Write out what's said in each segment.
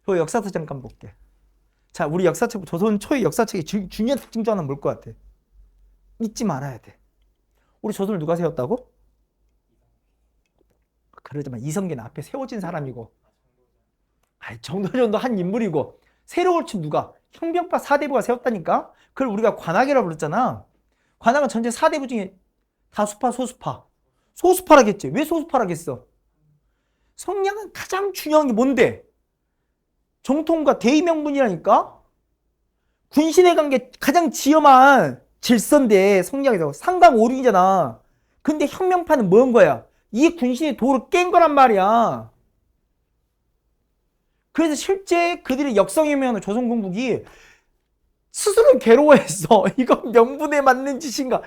그 역사서 잠깐 볼게. 자, 우리 역사책, 조선 초의 역사책의 중요한 특징 중 하나는 뭘 것 같아? 잊지 말아야 돼. 우리 조선을 누가 세웠다고? 그러지만 이성계는 앞에 세워진 사람이고, 정도전도 한 인물이고, 새로운 친 누가? 혁명파 4대부가 세웠다니까? 그걸 우리가 관악이라고 부르잖아. 관악은 전체 4대부 중에 다수파, 소수파. 소수파라겠지. 왜 소수파라겠어? 성량은 가장 중요한 게 뭔데? 정통과 대의명분이라니까? 군신의 관계 가장 지엄한 질서인데 성량이라고. 상강 오륜이잖아. 근데 혁명파는 뭔 거야? 이 군신의 도를 깬 거란 말이야. 그래서 실제 그들의 역성이면 조선공국이 스스로 괴로워했어. 이건 명분에 맞는 짓인가?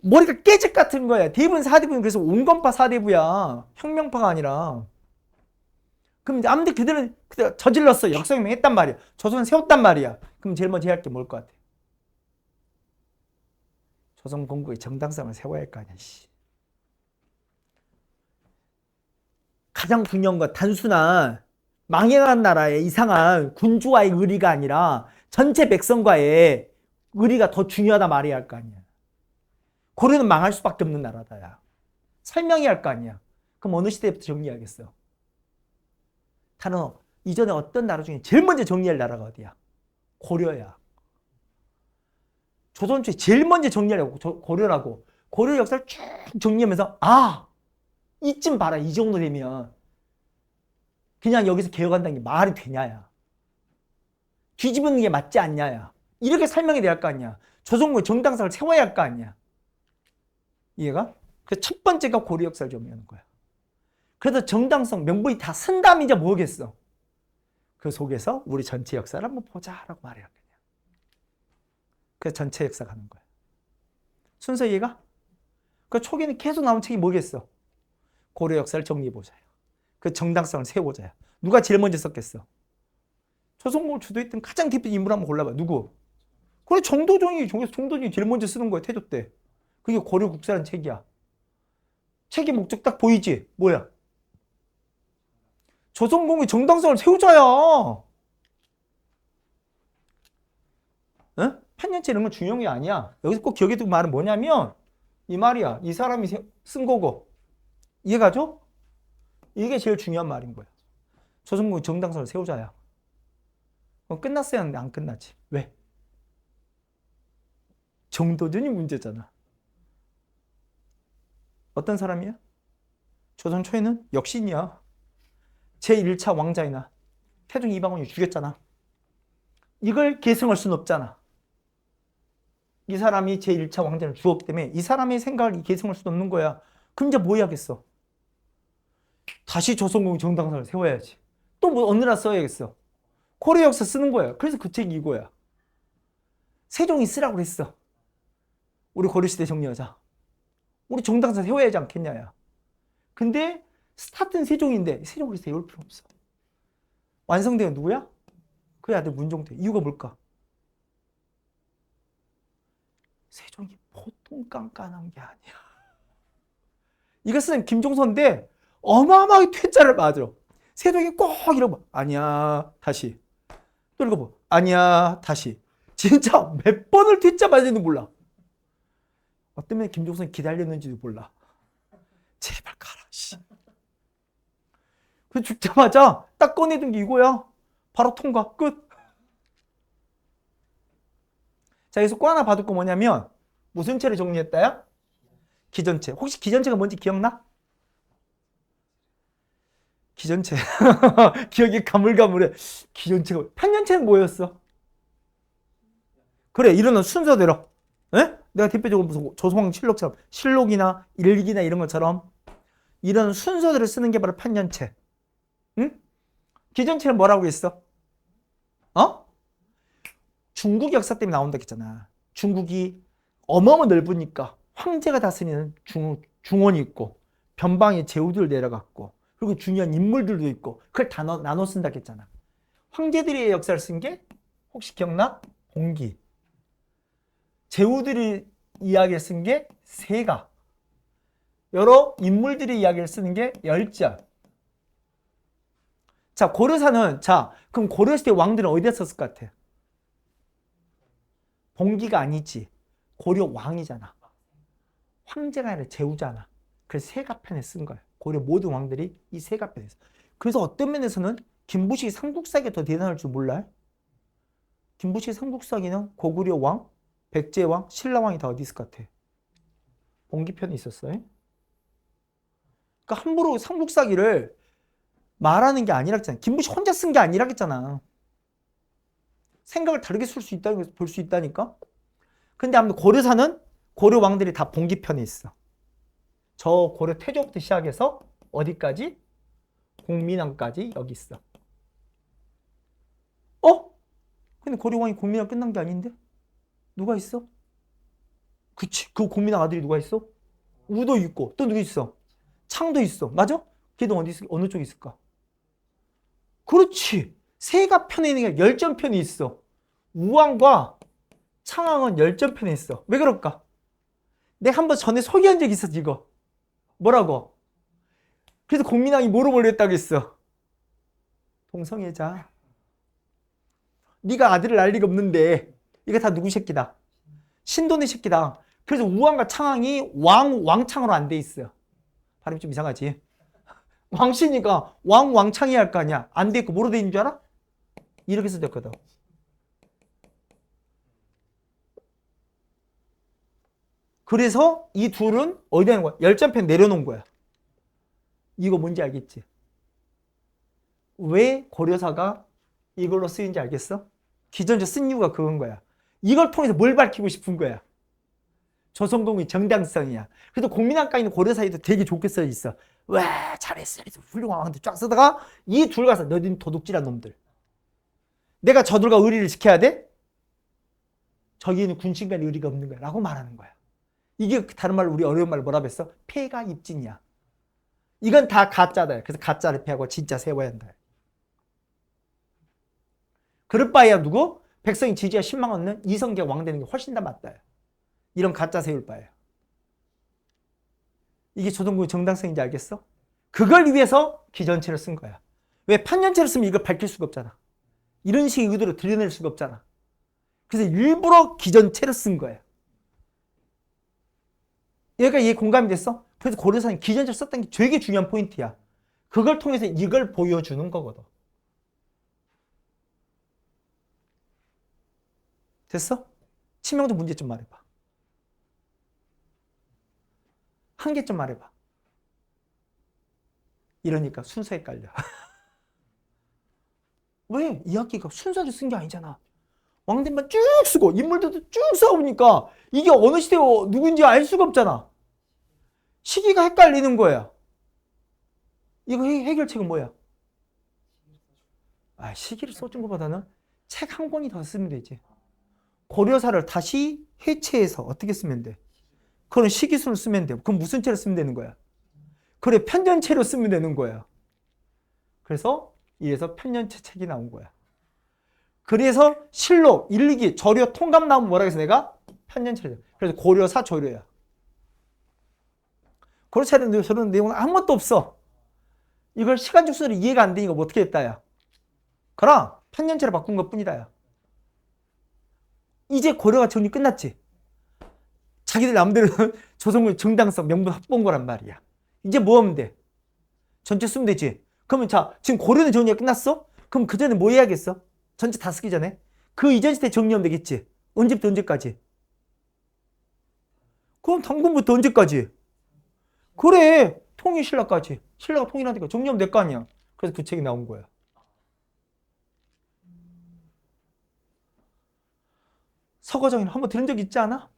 머리가 깨질 같은 거야. 대부분 4대부는 그래서 온건파 4대부야. 혁명파가 아니라. 그럼 이제 아무튼 그들은 저질렀어. 역성혁명 했단 말이야. 조선을 세웠단 말이야. 그럼 제일 먼저 해야 할 게 뭘 것 같아? 조선공국의 정당성을 세워야 할 거 아니야. 씨. 가장 중요한 건 단순한 망해간 나라의 이상한 군주와의 의리가 아니라 전체 백성과의 의리가 더 중요하다 말해야 할 거 아니야. 고려는 망할 수밖에 없는 나라다야. 설명해야 할 거 아니야. 그럼 어느 시대부터 정리하겠어? 단어 이전에 어떤 나라 중에 제일 먼저 정리할 나라가 어디야? 고려야. 조선 초에 제일 먼저 정리하려고 고려라고. 고려 역사를 쭉 정리하면서 이쯤 봐라. 이 정도 되면 그냥 여기서 개혁한다는 게 말이 되냐야. 뒤집는 게 맞지 않냐야. 이렇게 설명이 돼야 할 거 아니야. 조선국의 정당성을 세워야 할 거 아니야. 이해가? 그래서 첫 번째가 고려 역사를 정리하는 거야. 그래서 정당성, 명분이 다 쓴 다음에 이제 뭐겠어? 그 속에서 우리 전체 역사를 한번 보자라고 말해야 겠냐. 그래서 전체 역사 가는 거야. 순서 이해가? 그 초기에는 계속 나온 책이 뭐겠어? 고려 역사를 정리해보자요. 그 정당성을 세워보자요. 누가 제일 먼저 썼겠어? 조선국을 주도했던 가장 대표 인물 한번 골라봐. 누구? 그래, 정도전이 제일 먼저 쓰는 거야. 태조 때. 그게 고려 국사라는 책이야. 책의 목적 딱 보이지? 뭐야? 조선공의 정당성을 세우자야. 응? 편년체 이런 건 중요한 게 아니야. 여기서 꼭 기억해 두고 말은 뭐냐면 이 말이야. 이 사람이 쓴 거고. 이해가죠? 이게 제일 중요한 말인 거야. 조선공의 정당성을 세우자야. 끝났어야 하는데 안 끝나지. 왜? 정도전이 문제잖아. 어떤 사람이야? 조선 초에는 역신이야. 제1차 왕자이나 태종 이방원이 죽였잖아. 이걸 계승할 수는 없잖아. 이 사람이 제1차 왕자를 죽었기 때문에 이 사람의 생각을 계승할 수는 없는 거야. 그럼 이제 뭐 해야겠어? 다시 조선공의 정당성을 세워야지. 또 뭐 어느 나라 써야겠어? 고려 역사 쓰는 거야. 그래서 그 책이 이거야. 세종이 쓰라고 그랬어. 우리 고려시대 정리하자. 우리 정당성 세워야 하지 않겠냐야. 근데 스타트는 세종인데 세종을 세울 필요 없어. 완성되어 누구야? 그 아들 문종대. 이유가 뭘까? 세종이 보통 깐깐한 게 아니야. 이것은 김종서인데 어마어마하게 퇴짜를 맞아. 세종이 꼭 이러고 아니야 다시 또 읽어봐. 아니야 다시. 진짜 몇 번을 퇴짜 맞았는지 몰라. 어떤 면 김종선이 기다렸는지도 몰라. 제발 가라. 씨. 그 죽자마자 딱 꺼내든 게 이거야. 바로 통과. 끝. 자, 여기서 꼭 하나 받을 거 뭐냐면 무슨 체를 정리했다야? 기전체. 혹시 기전체가 뭔지 기억나? 기전체. 기억이 가물가물해. 기전체가 편년체는 뭐였어? 그래, 이런 순서대로. 에? 내가 대표적으로 무슨 조선왕실록처럼 실록이나 일기나 이런 것처럼 이런 순서대로 쓰는 게 바로 편년체. 응? 기전체는 뭐라고 했어? 중국 역사 때문에 나온다 했잖아. 중국이 어마어마 넓으니까 황제가 다스리는 중원이 있고 변방에 제후들 내려갔고 그리고 중요한 인물들도 있고 그걸 다 나눠 쓴다 했잖아. 황제들의 역사를 쓴 게 혹시 기억나? 공기. 제후들이 이야기를 쓴 게 세가. 여러 인물들의 이야기를 쓰는 게 열전. 자, 고려사는, 자, 그럼 고려시대 왕들은 어디다 썼을 것 같아? 봉기가 아니지. 고려 왕이잖아. 황제가 아니라 제후잖아. 그래서 세가편에 쓴 거야. 고려 모든 왕들이 이 세가편에 써. 그래서 어떤 면에서는 김부식이 삼국사기가 더 대단할 줄 몰라요? 김부식 삼국사기는 고구려 왕, 백제 왕, 신라왕이 다 어디 있을 것 같아? 봉기편에 있었어요. 그러니까 함부로 삼국사기를 말하는 게 아니라겠잖아. 김부식 혼자 쓴 게 아니라겠잖아. 생각을 다르게 쓸 수 있다는 걸 볼 수 있다니까. 근데 아무튼 고려사는 고려 왕들이 다 봉기편에 있어. 저 고려 태조부터 시작해서 어디까지? 공민왕까지 여기 있어. 근데 고려 왕이 공민왕 끝난 게 아닌데? 누가 있어? 그치. 그 공민왕 아들이 누가 있어? 우도 있고 또 누구 있어? 창도 있어. 맞아? 걔도 어느 쪽에 있을까? 그렇지. 세가편에 있는 게 열전편이 있어. 우왕과 창왕은 열전편에 있어. 왜 그럴까? 내가 한번 전에 소개한 적 있었지 이거. 뭐라고? 그래서 공민왕이 뭐로 몰렸다고 했어? 동성애자. 네가 아들을 낳을 리가 없는데 이거 다 누구 새끼다? 신돈의 새끼다. 그래서 우왕과 창왕이 왕창으로 안 돼 있어. 발음이 좀 이상하지? 왕씨니까 왕창이 할 거 아니야. 안 돼 있고 뭐로 돼 있는 줄 알아? 이렇게 써졌거든. 그래서 이 둘은 어디다 하는 거야? 열전편 내려놓은 거야. 이거 뭔지 알겠지? 왜 고려사가 이걸로 쓰인지 알겠어? 기전적 쓴 이유가 그건 거야. 이걸 통해서 뭘 밝히고 싶은 거야? 조선공의 정당성이야. 그래도 공민왕가 있는 고려사에도 되게 좋게 써 있어. 와, 잘했어. 훌륭한 왕한테 쫙 쓰다가 이 둘 가서 너희들 도둑질한 놈들. 내가 저들과 의리를 지켜야 돼? 저기에는 군신간의 의리가 없는 거야. 라고 말하는 거야. 이게 다른 말로 우리 어려운 말로 뭐라고 했어? 폐가 입진이야. 이건 다 가짜다. 그래서 가짜를 패하고 진짜 세워야 한다. 그럴 바에야 누구? 백성이 지지와 신망 얻는 이성계가 왕 되는 게 훨씬 더 맞다. 이런 가짜 세울 바에야. 이게 조선국의 정당성인지 알겠어? 그걸 위해서 기전체를 쓴 거야. 왜 판전체를 쓰면 이걸 밝힐 수가 없잖아. 이런 식의 의도로 드러낼 수가 없잖아. 그래서 일부러 기전체를 쓴 거야. 얘가 이해 공감이 됐어? 그래서 고려사는 기전체를 썼던 게 되게 중요한 포인트야. 그걸 통해서 이걸 보여주는 거거든. 됐어? 치명적 문제 좀 말해봐. 한계 좀 말해봐. 이러니까 순서에 깔려. 왜? 이 학기가 순서를 쓴 게 아니잖아. 왕들만 쭉 쓰고 인물들도 쭉 써보니까 이게 어느 시대 누군지 알 수가 없잖아. 시기가 헷갈리는 거야. 이거 해결책은 뭐야? 시기를 써준 것보다는 책 한 권이 더 쓰면 되지. 고려사를 다시 해체해서 어떻게 쓰면 돼? 그런 시기순을 쓰면 돼. 그럼 무슨 채로 쓰면 되는 거야? 그래, 편년체로 쓰면 되는 거야. 그래서 이래서 편년체 책이 나온 거야. 그래서 실록, 일기, 저료, 통감 나오면 뭐라 그랬어 내가? 편년체로. 그래서 고려사 저료야. 고려사는 저런 내용은 아무것도 없어. 이걸 시간적 순서로 이해가 안 되니까 뭐 어떻게 했다 야. 그럼 편년체로 바꾼 것 뿐이다 야. 이제 고려가 정리 끝났지. 자기들 남대로는 조선국의 정당성 명분 확보한 거란 말이야. 이제 뭐 하면 돼? 전체 쓰면 되지. 그러면 자, 지금 고려는 정리가 끝났어? 그럼 그 전에 뭐 해야겠어? 전체 다 쓰기 전에? 그 이전 시대 정리하면 되겠지. 언제부터 언제까지? 그럼 당군부터 언제까지? 그래, 통일신라까지. 신라가 통일하니까 정리하면 될 거 아니야. 그래서 그 책이 나온 거야. 서거정인 한번 들은 적 있지 않아?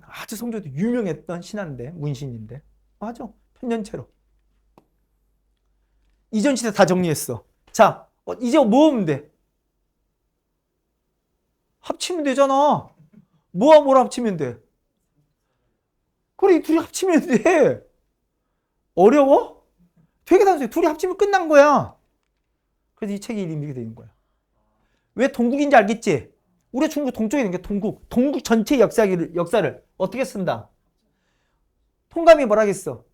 아주 성조도 유명했던 신하인데, 문신인데. 맞아, 편년체로. 이전 시대 다 정리했어. 자, 이제 뭐 하면 돼? 합치면 되잖아. 뭐와 뭘 합치면 돼? 그래, 이 둘이 합치면 돼. 어려워? 되게 단순해. 둘이 합치면 끝난 거야. 그래서 이 책이 이름이 이렇게 되는 거야. 왜 동국인지 알겠지? 우리 중국 동쪽에 있는 게 동국. 동국 전체의 역사를 어떻게 쓴다? 통감이 뭐라겠어?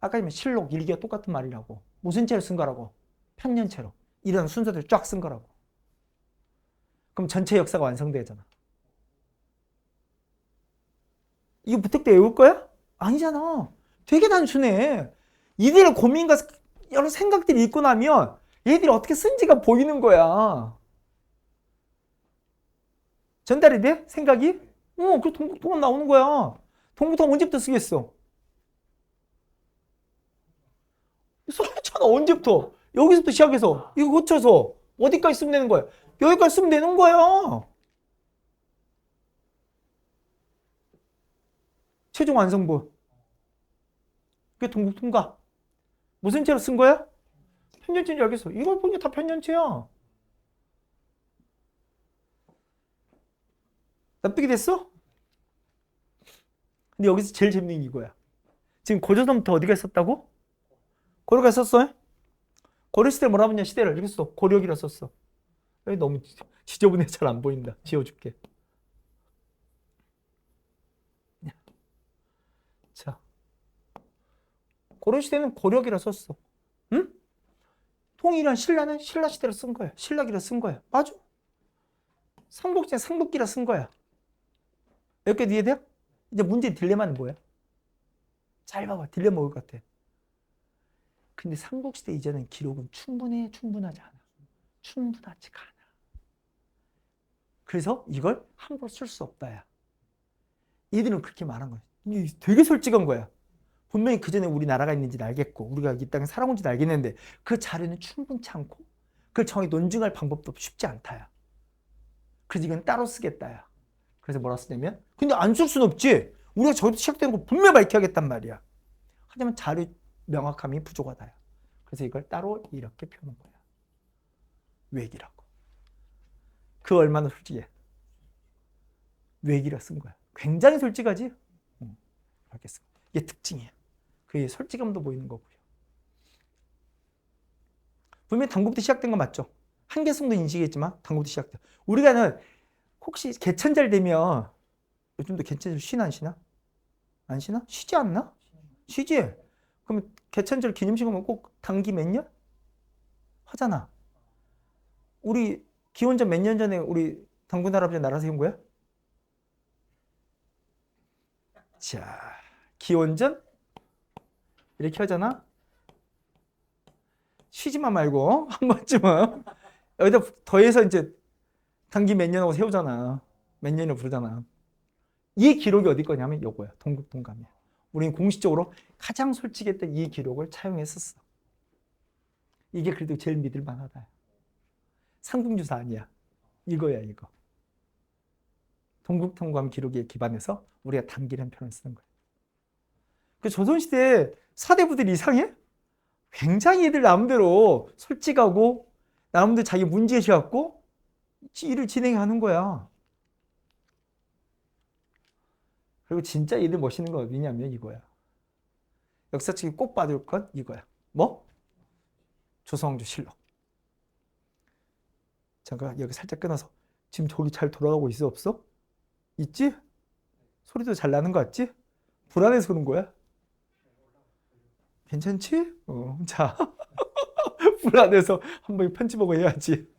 아까 실록, 일기가 똑같은 말이라고. 무슨 채로 쓴 거라고? 편년체로. 이런 순서대로 쫙 쓴 거라고. 그럼 전체 역사가 완성되잖아. 이거 무턱대 외울 거야? 아니잖아. 되게 단순해. 이들의 고민과 여러 생각들이 있고 나면 얘들이 어떻게 쓴지가 보이는 거야. 전달이 돼? 생각이? 그 동북통합 나오는 거야. 동북통합 언제부터 쓰겠어? 써있잖아. 언제부터? 여기서부터 시작해서 이거 고쳐서 어디까지 쓰면 되는 거야? 여기까지 쓰면 되는 거야. 최종 완성본. 그게 동북통합. 무슨 채로 쓴 거야? 편년체인지 알겠어. 이걸 보니까 다 편년체야. 납득이 됐어? 근데 여기서 제일 재밌는 게 이거야. 지금 고조선부터 어디가 있었다고? 고려가 있었어? 고려 시대 뭐라 하냐 시대를 이렇게 써. 고려기라 썼어. 여기 너무 지저분해 잘 안 보인다. 지워줄게. 자, 고려 시대는 고려기라 썼어. 응? 통일한 신라는 신라 시대로 쓴 거야. 신라기라 쓴 거야. 맞아. 삼국지는 삼국기라 쓴 거야. 여기까지 이해돼요? 이제 문제 딜레마는 뭐야? 잘 봐봐. 딜레마 올 것 같아. 근데 삼국시대 이전엔 기록은 충분해? 충분하지 않아? 충분하지가 않아. 그래서 이걸 함부로 쓸 수 없다야. 얘들은 그렇게 말한 거야. 되게 솔직한 거야. 분명히 그전에 우리 나라가 있는지는 알겠고 우리가 이 땅에 살아온지도 알겠는데 그 자료는 충분치 않고 그걸 정확히 논증할 방법도 쉽지 않다야. 그래서 이건 따로 쓰겠다야. 그래서 뭐라 쓰냐면 근데 안 쓸 수는 없지. 우리가 저기서 시작되는 거 분명히 밝혀야겠단 말이야. 하지만 자료 명확함이 부족하다야. 그래서 이걸 따로 이렇게 펴는 거야. 외기라고. 그 얼마나 솔직해. 외기라 쓴 거야. 굉장히 솔직하지? 알겠습니다. 이게 특징이야. 그게 솔직함도 보이는 거고요. 분명히 당국도 시작된 거 맞죠? 한계성도 인식했지만 당국도 시작돼. 우리가는 혹시 개천절 되면 요즘도 개천절 쉬나 안 쉬나? 안 쉬나? 쉬지 않나? 쉬지? 그럼 개천절 기념식은 꼭 단기 몇 년? 하잖아. 우리 기원전 몇 년 전에 우리 당군 할아버지 나라 세운 거야? 자, 기원전 이렇게 하잖아. 쉬지만 말고 한 번쯤은 여기다 더해서 이제 단기 몇 년하고 세우잖아. 몇 년을 부르잖아. 이 기록이 어디 거냐면 요거야. 동국동감이야. 우리는 공식적으로 가장 솔직했던 이 기록을 차용했었어. 이게 그래도 제일 믿을 만하다. 삼국유사 아니야. 이거야 이거. 동국통감 기록에 기반해서 우리가 단기란 표현을 쓰는 거야. 그 조선시대 사대부들이 이상해? 굉장히 얘들 나름대로 솔직하고 나름대로 자기 문제시갖고 일을 진행하는 거야. 그리고 진짜 얘들 멋있는 거 어디냐면 이거야. 역사책이 꼭 받을 건 이거야. 뭐? 조선왕조 실록. 잠깐 여기 살짝 끊어서 지금 저기 잘 돌아가고 있어 없어? 있지? 소리도 잘 나는 거 같지? 불안해서 그런 거야? 괜찮지? 자 불안해서 한번 편집하고 해야지.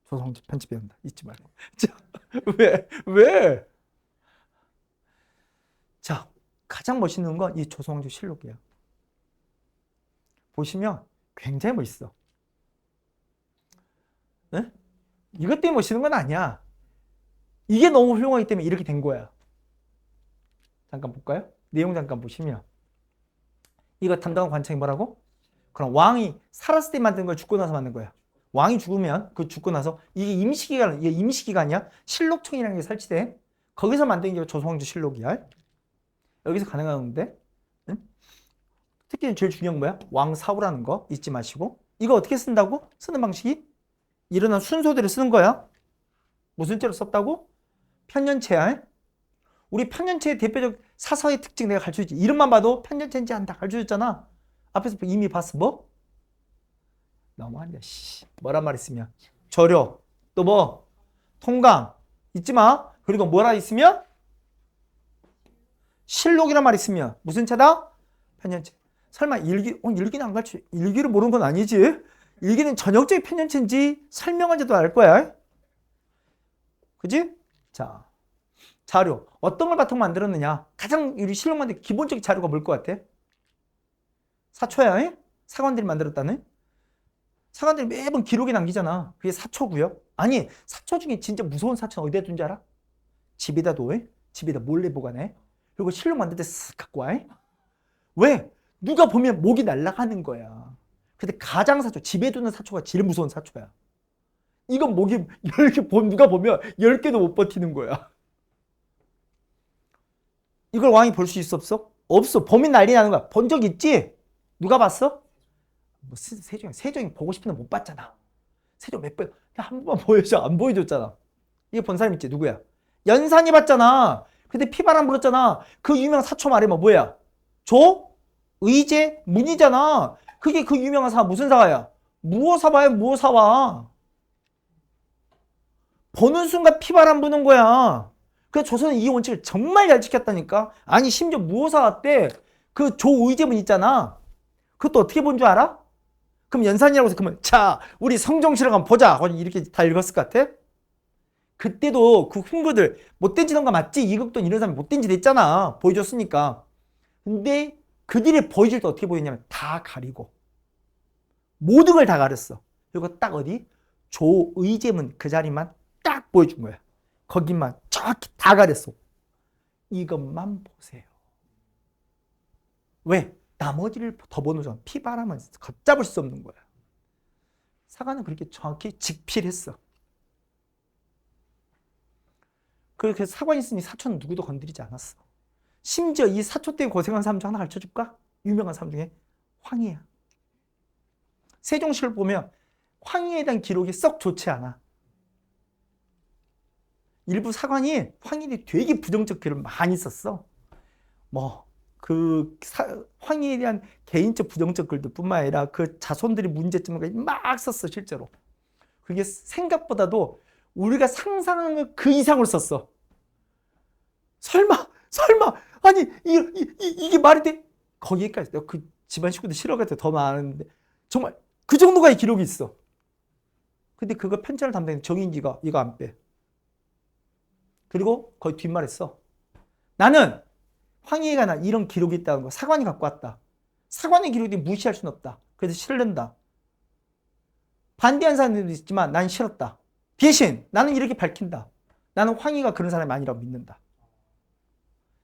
조성집 편집해야 한다. 잊지 말고. 자, 왜? 자, 가장 멋있는 건 이 조선왕조 실록이야. 보시면 굉장히 멋있어. 네? 이것 때문에 멋있는 건 아니야. 이게 너무 훌륭하기 때문에 이렇게 된 거야. 잠깐 볼까요? 내용 잠깐 보시면 이거 담당한 관청이 뭐라고? 그럼 왕이 살았을 때 만든 걸 죽고 나서 만든 거야. 왕이 죽으면 그 죽고 나서 이게 임시기간이야. 실록청이라는 게 설치돼. 거기서 만든 게 조선왕조 실록이야. 여기서 가능한 건데. 응? 특히 제일 중요한 건 뭐야? 왕 사후라는 거 잊지 마시고. 이거 어떻게 쓴다고? 쓰는 방식이 일어난 순서대로 쓰는 거야. 무슨 죄로 썼다고? 편년체야. 우리 편년체의 대표적 사서의 특징 내가 가르쳐줬지. 이름만 봐도 편년체인지 안다 가르쳐줬잖아. 앞에서 이미 봤어. 뭐? 너무한다. 뭐란 말 있으면 절여. 또 뭐? 통강. 잊지 마. 그리고 뭐라 있으면? 실록이란 말 있으면 무슨 체다? 편년체. 설마 일기는 안 가르쳐. 일기를 모르는 건 아니지. 일기는 전형적인 편년체인지 설명한지도 알 거야. 그지? 자, 자료. 어떤 걸 바탕으로 만들었느냐? 가장 우리 실력 만들 기본적인 자료가 뭘 것 같아? 사초야. 사관들이 만들었다는? 사관들이 매번 기록에 남기잖아. 그게 사초고요. 아니, 사초 중에 진짜 무서운 사초는 어디다 둔지 알아? 집에다 둬. 집에다 몰래 보관해. 그리고 실록 만들 때 쓱 갖고 와. 왜? 누가 보면 목이 날아가는 거야. 근데 가장 사초, 집에 두는 사초가 제일 무서운 사초야. 이건 목이 10개, 누가 보면 10개도 못 버티는 거야. 이걸 왕이 볼 수 있어, 없어? 없어. 범인 난리 나는 거야. 본 적 있지? 누가 봤어? 뭐 세종이 보고 싶은데 못 봤잖아. 세종 몇 번, 한 번만 보여줘. 안 보여줬잖아. 이게 본 사람 있지? 누구야? 연산이 봤잖아. 근데 피바람 불었잖아. 그 유명한 사초 말이면 뭐야? 의제, 문이잖아. 그게 그 유명한 사화 무슨 사화야? 무어사화야, 무어사화. 보는 순간 피바람 부는 거야. 그래서 조선은 이 원칙을 정말 잘 지켰다니까. 아니 심지어 무어사화 때 그 조의제문 있잖아. 그것도 어떻게 본 줄 알아? 그럼 연산이라고 해서 그러면 자 우리 성정실을 한번 보자. 이렇게 다 읽었을 것 같아? 그때도 그 훈구들 못된 짓 한 거 맞지? 이극돈 이런 사람이 못된 짓 했잖아. 보여줬으니까. 근데 그들이 보여줄 때 어떻게 보였냐면 다 가리고 모든 걸 다 가렸어. 그리고 딱 어디? 조의제문 그 자리만 딱 보여준 거야. 거기만 정확히 다 가렸어. 이것만 보세요. 왜? 나머지를 더 보는 순간 피바람은 걷잡을 수 없는 거야. 사관은 그렇게 정확히 직필했어. 그렇게 사관이 있으니 사초는 누구도 건드리지 않았어. 심지어 이 사초 때문에 고생한 사람 중 하나 가르쳐줄까? 유명한 사람 중에 황희야. 세종시를 보면 황희에 대한 기록이 썩 좋지 않아. 일부 사관이 황희에 되게 부정적 글을 많이 썼어. 황희에 대한 개인적 부정적 글들 뿐만 아니라 그 자손들의 문제점을 막 썼어, 실제로. 그게 생각보다도 우리가 상상하는 그 이상으로 썼어. 설마, 아니, 이게 말이 돼? 거기까지. 그 집안 식구들 싫어가지고 더 많은데, 정말 그 정도가의 기록이 있어. 근데 그거 편찬을 담당한 정인지가 이거 안 빼. 그리고 거의 뒷말에 써. 나는 황희에 관한 이런 기록이 있다는 거 사관이 갖고 왔다. 사관의 기록이 무시할 수는 없다. 그래서 싫는다. 반대한 사람들도 있지만 난 싫었다. 대신 나는 이렇게 밝힌다. 나는 황희가 그런 사람이 아니라고 믿는다.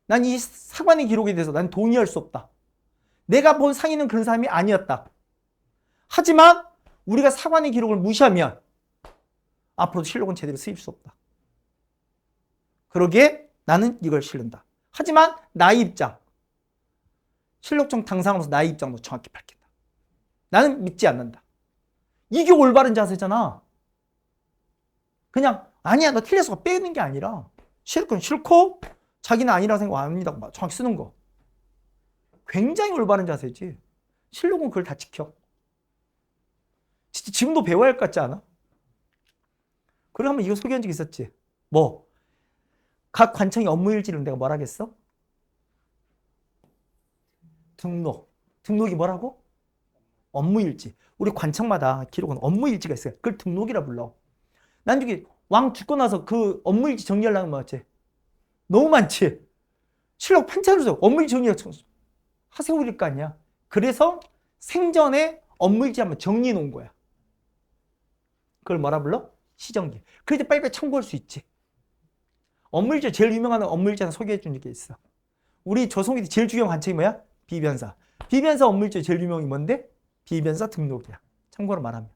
난 이 사관의 기록에 대해서 난 동의할 수 없다. 내가 본 상희는 그런 사람이 아니었다. 하지만 우리가 사관의 기록을 무시하면 앞으로도 실록은 제대로 쓰일 수 없다. 그러기에 나는 이걸 싫는다. 하지만 나의 입장, 실록청 당상으로서 나의 입장도 정확히 밝힌다. 나는 믿지 않는다. 이게 올바른 자세잖아. 그냥 아니야 너 틀렸어 빼는 게 아니라 실록은 싫고 자기는 아니라고 생각 안 합니다. 정확히 쓰는 거. 굉장히 올바른 자세지. 실록은 그걸 다 지켜. 진짜 지금도 배워야 할 것 같지 않아? 그리고 한번 이거 소개한 적 있었지. 각 관청의 업무일지를 내가 뭐라 하겠어? 등록이 뭐라고? 업무일지. 우리 관청마다 기록은 업무일지가 있어요. 그걸 등록이라 불러. 난 저기 왕 죽고 나서 그 업무일지 정리하려면 뭐였지? 너무 많지. 실록 편찬으로 업무일지 정리하려고 하세요일 거 아니야. 그래서 생전에 업무일지 한번 정리해 놓은 거야. 그걸 뭐라 불러? 시정기. 그래도 빨리빨리 참고할 수 있지. 업무일지 제일 유명한 업무일지 하나 소개해 준 적이 있어. 우리 조선기 제일 중요한 관청이 뭐야? 비변사. 비변사 업무일지 제일 유명한 뭔데? 비변사 등록이야. 참고로 말하면.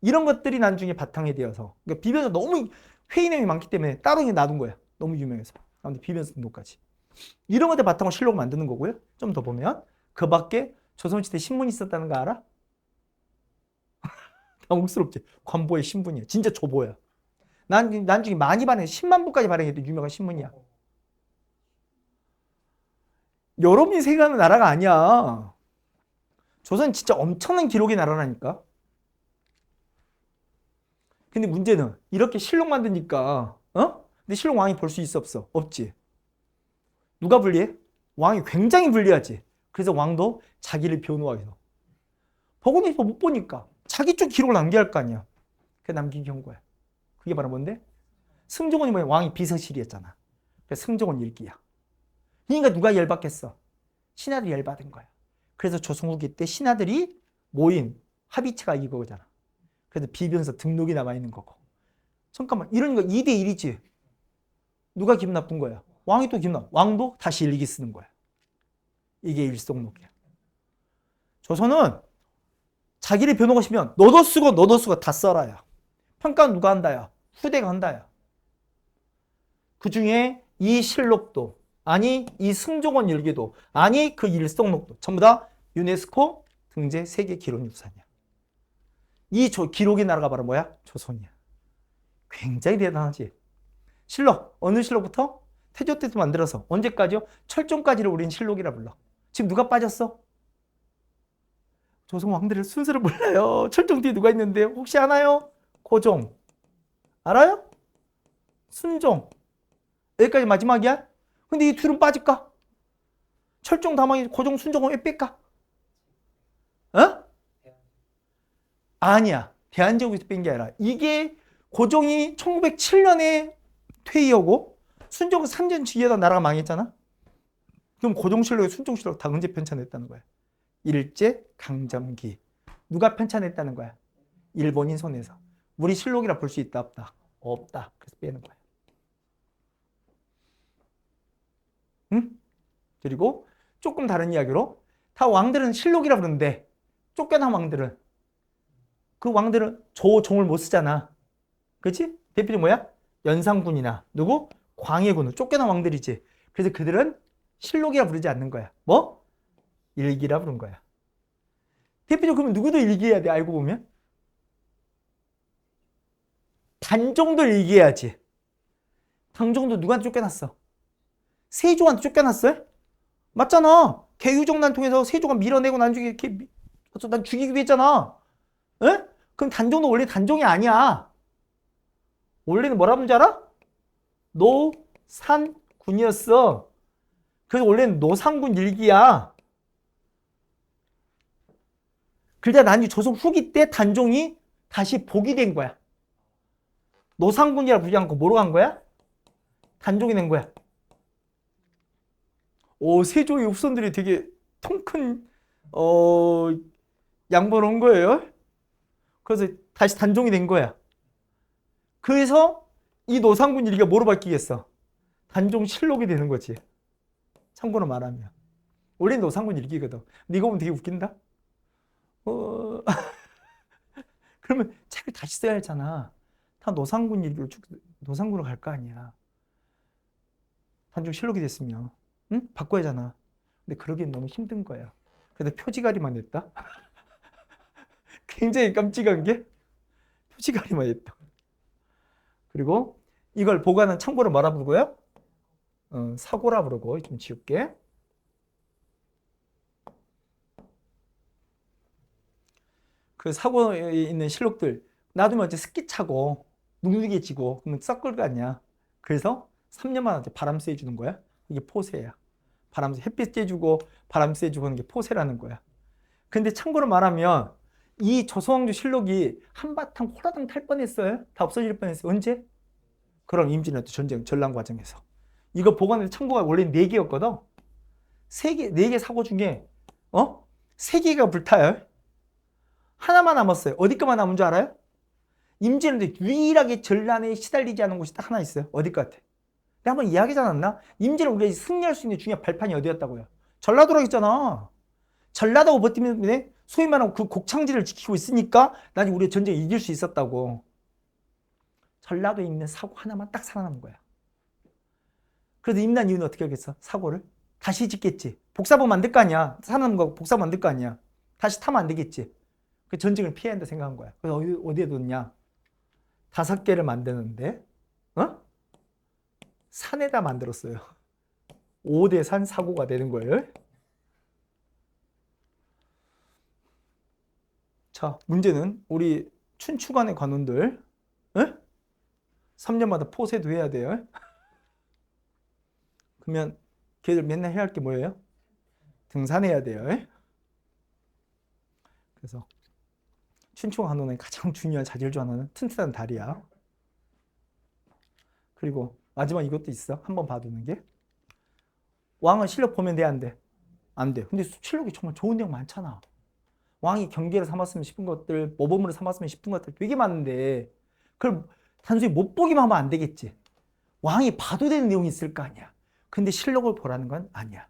이런 것들이 나중에 바탕이 되어서. 그러니까 비변사 너무 회의 내용이 많기 때문에 따로 놔둔 거야. 너무 유명해서. 그런데 비변사 등록까지. 이런 것들 바탕으로 실록을 만드는 거고요. 좀 더 보면 그 밖에 조선시대 신문이 있었다는 거 알아? 당혹스럽지. 관보의 신분이야. 진짜 조보야. 나중에 많이 발행, 10만 부까지 발행해도 유명한 신문이야. 여러분이 생각하는 나라가 아니야. 조선은 진짜 엄청난 기록의 나라라니까. 근데 문제는 이렇게 실록 만드니까 근데 실록 왕이 볼 수 있어 없어? 없지. 누가 불리해? 왕이 굉장히 불리하지. 그래서 왕도 자기를 변호하겠어. 보고 싶어 못 보니까 자기 쪽 기록을 남겨야 할 거 아니야. 그 남긴 경고야. 그게 바로 뭔데? 승종원이 뭐야? 왕이 비서실이었잖아. 그래서 승종원 일기야. 그러니까 누가 열받겠어? 신하들이 열받은 거야. 그래서 조선 후기 때 신하들이 모인 합의체가 이거잖아. 그래서 비변서 등록이 남아있는 거고. 잠깐만, 이런 거 2대 1이지. 누가 기분 나쁜 거야? 왕이 또 기분 나빠. 왕도 다시 일기 쓰는 거야. 이게 일속록이야. 조선은 자기를 변호가 시면 너도 쓰고 다 써라야. 평가는 누가 한다야? 후대가 한다야. 그 중에 이 실록도, 아니 이 승종원 일기도, 아니 그 일속록도 전부 다 유네스코 등재 세계 기록유산이야. 이 기록의 나라가 바로 뭐야? 조선이야. 굉장히 대단하지. 실록, 어느 실록부터? 태조 때부터 만들어서 언제까지요? 철종까지를 우리는 실록이라 불러. 지금 누가 빠졌어? 조선 왕들의 순서를 몰라요. 철종 뒤에 누가 있는데 혹시 아나요? 고종. 알아요? 순종. 여기까지 마지막이야? 근데 이 둘은 빠질까? 철종, 다망이, 고종, 순종은 왜 뺄까? 어? 아니야. 대한제국에서 뺀 게 아니라 이게 고종이 1907년에 퇴위하고 순종은 3년 뒤에다 나라가 망했잖아. 그럼 고종실록에 순종실록 다 언제 편찬했다는 거야? 일제 강점기. 누가 편찬했다는 거야? 일본인 손에서. 우리 실록이라 볼 수 있다 없다? 없다. 그래서 빼는 거야. 응? 그리고 조금 다른 이야기로 다 왕들은 실록이라 부르는데 쫓겨난 왕들은 그 왕들은 조종을 못 쓰잖아. 그렇지? 대표적인 뭐야? 연산군이나 누구? 광해군은 쫓겨난 왕들이지. 그래서 그들은 실록이라 부르지 않는 거야. 뭐? 일기라 부른 거야. 대표적으로 그러면 누구도 일기해야 돼. 알고 보면. 단종도 일기해야지. 단종도 누구한테 쫓겨났어? 세조한테 쫓겨났어요? 맞잖아. 개유정난 통해서 세조가 밀어내고 나중에 이렇게 난 죽이기도 했잖아. 에? 그럼 단종도 원래 단종이 아니야. 원래는 뭐라 부르는지 알아? 노산군이었어. 그래서 원래는 노산군 일기야. 그러다 나중에 조선 후기 때 단종이 다시 복이 된 거야. 노산군이라 부르지 않고 뭐로 간 거야? 단종이 된 거야. 오, 세조의 후손들이 되게 통큰 양보를 한 거예요. 그래서 다시 단종이 된 거야. 그래서 이 노산군 일기가 뭐로 바뀌겠어? 단종실록이 되는 거지. 참고로 말하면. 원래 노산군 일기거든. 근데 이거 보면 되게 웃긴다. 그러면 책을 다시 써야 하잖아. 다 노산군 일기로 쭉 노산군으로 갈 거 아니야. 단종실록이 됐으면. 응? 바꿔야 하잖아. 근데 그러기엔 너무 힘든 거야. 그래서 표지가리만 냈다. 굉장히 깜찍한 게 표지가리만 했다. 그리고 이걸 보관은 참고로 뭐라 부르고요? 사고라 부르고 좀 지울게. 그 사고에 있는 실록들 놔두면 이제 습기 차고 눅눅해지고 그러면 썩을 거 아니야. 그래서 3년마다 바람 쐬주는 거야. 이게 포세야. 바람 햇빛 쬐주고 바람 쐬주고 하는 게 포세라는 거야. 근데 참고로 말하면 이 조선왕조 실록이 한바탕 호라당 탈 뻔했어요. 다 없어질 뻔했어요. 언제? 그럼 임진왜란 전쟁 전란 과정에서. 이거 보관해서 참고가 원래 4개였거든. 4개 사고 중에 3개가 불타요. 하나만 남았어요. 어디 거만 남은 줄 알아요? 임진왜란 유일하게 전란에 시달리지 않은 곳이 딱 하나 있어요. 어디 것 같아? 내가 한번 이야기하지 않았나? 임진왜란 우리가 승리할 수 있는 중요한 발판이 어디였다고요? 전라도라고 했잖아. 전라도가 버티면 소위 말하는 그 곡창지를 지키고 있으니까 나중에 우리가 전쟁을 이길 수 있었다고. 전라도에 있는 사고 하나만 딱 살아남은 거야. 그래도 임난 이유는 어떻게 하겠어? 사고를 다시 짓겠지. 복사본 만들 거 아니야. 살아남은 거 복사 만들 거 아니야. 다시 타면 안 되겠지. 그 전쟁을 피해야 한다 생각한 거야. 그래서 어디에 뒀냐? 5개를 만드는데 산에다 만들었어요. 5대 산 사고가 되는 거예요. 자, 문제는 우리 춘추관의 관원들 3년마다 포세도 해야 돼요. 그러면 걔들 맨날 해야 할 게 뭐예요? 등산해야 돼요. 그래서 춘추와 관원의 가장 중요한 자질 중 하나는 튼튼한 다리야. 그리고 마지막 이것도 있어. 한번 봐두는 게. 왕은 실력 보면 돼, 안 돼? 안 돼. 근데 실력이 정말 좋은 내용 많잖아. 왕이 경계를 삼았으면 싶은 것들, 모범으로 삼았으면 싶은 것들 되게 많은데 그걸 단순히 못 보기만 하면 안 되겠지. 왕이 봐도 되는 내용이 있을 거 아니야. 근데 실력을 보라는 건 아니야.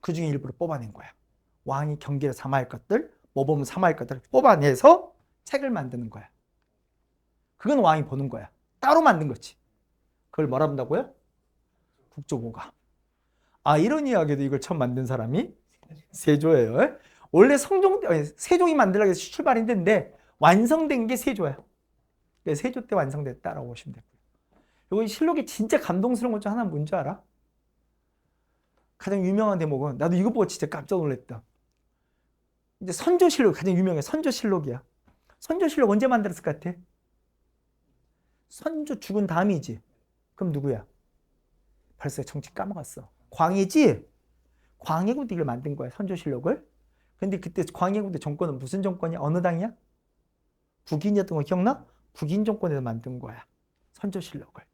그 중에 일부러 뽑아낸 거야. 왕이 경계를 삼아야 할 것들, 모범을 삼아야 할 것들을 뽑아내서 책을 만드는 거야. 그건 왕이 보는 거야. 따로 만든 거지. 그걸 뭐라 한다고요? 국조고가. 아, 이런 이야기도 이걸 처음 만든 사람이 세조예요. 원래 세종이 만들려고 해서 출발했는데 완성된 게 세조야. 세조 때 완성됐다라고 보시면 되고요. 이거 실록이 진짜 감동스러운 것 중 하나는 뭔지 알아? 가장 유명한 대목은 나도 이거 보고 진짜 깜짝 놀랐다. 이제 선조실록 가장 유명해. 선조실록이야. 선조실록 언제 만들었을 것 같아? 선조 죽은 다음이지. 그럼 누구야? 벌써 정치 까먹었어. 광해지? 광해군도 이걸 만든 거야. 선조실록을. 근데 그때 광해군대 정권은 무슨 정권이야? 어느 당이야? 북인이었던 거 기억나? 북인 정권에서 만든 거야. 선조실록을.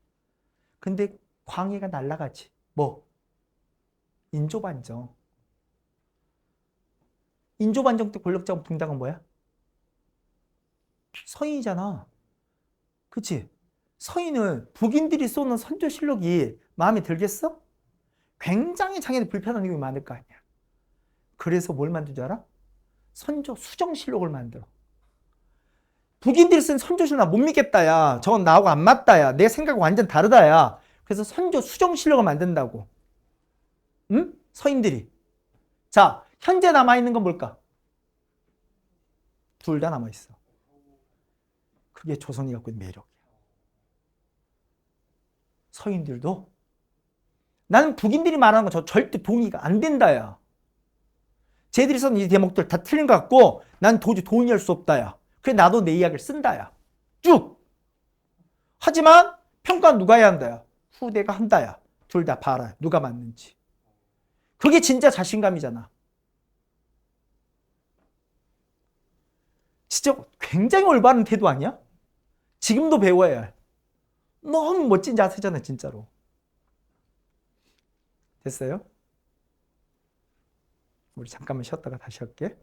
근데 광해가 날아가지. 뭐? 인조반정. 인조반정 때 권력자가 분당은 뭐야? 서인이잖아. 그치? 서인은 북인들이 쏘는 선조실록이 마음에 들겠어? 굉장히 자기한테 불편한 내용이 많을 거 아니야. 그래서 뭘 만든 줄 알아? 선조 수정실록을 만들어. 북인들이 쓴 선조실록 나 못 믿겠다 야. 저건 나하고 안 맞다 야. 내 생각과 완전 다르다 야. 그래서 선조 수정실록을 만든다고. 응? 서인들이. 자, 현재 남아있는 건 뭘까? 둘 다 남아있어. 그게 조선이 갖고 있는 매력이야. 서인들도 나는 북인들이 말하는 거 저 절대 동의가 안 된다 야. 쟤들이 쓴 이 대목들 다 틀린 것 같고 난 도저히 동의할 수 없다 야. 그래 나도 내 이야기를 쓴다 야. 쭉. 하지만 평가는 누가 해야 한다 야. 후대가 한다 야. 둘 다 봐라. 누가 맞는지. 그게 진짜 자신감이잖아. 진짜 굉장히 올바른 태도 아니야? 지금도 배워야 해. 너무 멋진 자세잖아 진짜로. 됐어요? 우리 잠깐만 쉬었다가 다시 할게.